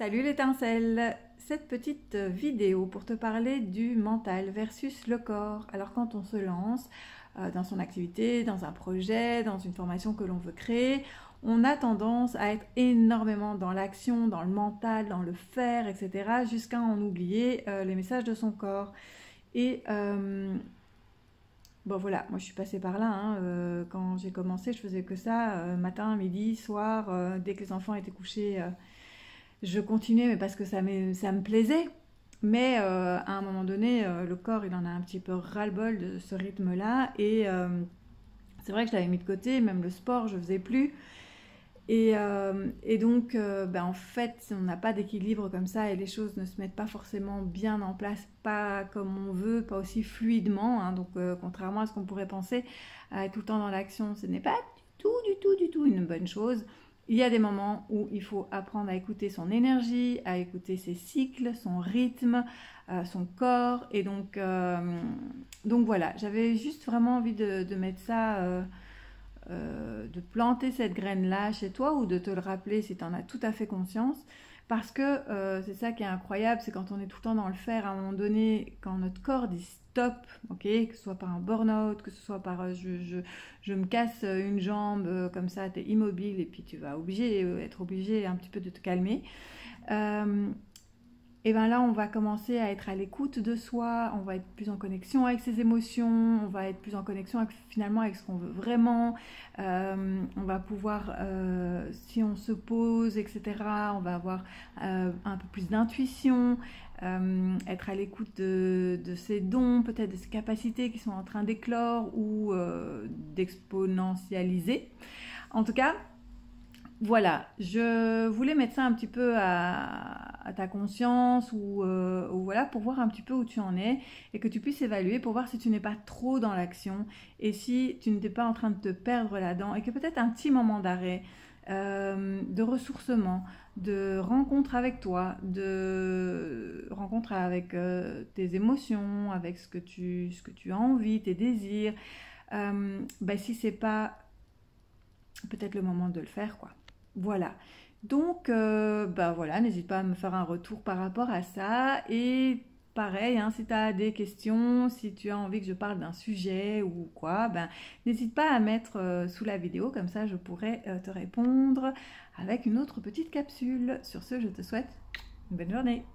Salut l'étincelle! Cette petite vidéo pour te parler du mental versus le corps. Alors quand on se lance dans son activité, dans un projet, dans une formation que l'on veut créer, on a tendance à être énormément dans l'action, dans le mental, dans le faire, etc. jusqu'à en oublier les messages de son corps. Et bon voilà, moi je suis passée par là, hein. Quand j'ai commencé je faisais que ça, matin, midi, soir, dès que les enfants étaient couchés. Je continuais, mais parce que ça me plaisait. Mais à un moment donné, le corps, il en a un petit peu ras-le-bol de ce rythme-là. Et c'est vrai que je l'avais mis de côté, même le sport, je ne faisais plus. Et donc, en fait, on n'a pas d'équilibre comme ça et les choses ne se mettent pas forcément bien en place, pas comme on veut, pas aussi fluidement. Hein. Donc, contrairement à ce qu'on pourrait penser, être tout le temps dans l'action, ce n'est pas du tout une bonne chose. Il y a des moments où il faut apprendre à écouter son énergie, à écouter ses cycles, son rythme, son corps. Et donc voilà, j'avais juste vraiment envie de mettre ça, de planter cette graine-là chez toi ou de te le rappeler si tu en as tout à fait conscience. Parce que c'est ça qui est incroyable, c'est quand on est tout le temps dans le faire, à un moment donné, quand notre corps dit stop, ok, que ce soit par un burn-out, que ce soit par je me casse une jambe, comme ça, tu es immobile et puis tu vas être obligé un petit peu de te calmer. Et bien là, on va commencer à être à l'écoute de soi, on va être plus en connexion avec ses émotions, on va être plus en connexion finalement avec ce qu'on veut vraiment. On va pouvoir, si on se pose, etc., on va avoir un peu plus d'intuition, être à l'écoute de ses dons, peut-être de ses capacités qui sont en train d'éclore ou d'exponentialiser. En tout cas, voilà, je voulais mettre ça un petit peu à ta conscience ou voilà, pour voir un petit peu où tu en es et que tu puisses évaluer pour voir si tu n'es pas trop dans l'action et si tu n'es pas en train de te perdre là-dedans et que peut-être un petit moment d'arrêt, de ressourcement, de rencontre avec toi, de rencontre avec tes émotions, avec ce que tu as envie, tes désirs, si c'est pas peut-être le moment de le faire, quoi. Voilà. Donc, voilà, n'hésite pas à me faire un retour par rapport à ça. Et pareil, hein, si tu as des questions, si tu as envie que je parle d'un sujet ou quoi, n'hésite pas à mettre sous la vidéo, comme ça je pourrai te répondre avec une autre petite capsule. Sur ce, je te souhaite une bonne journée.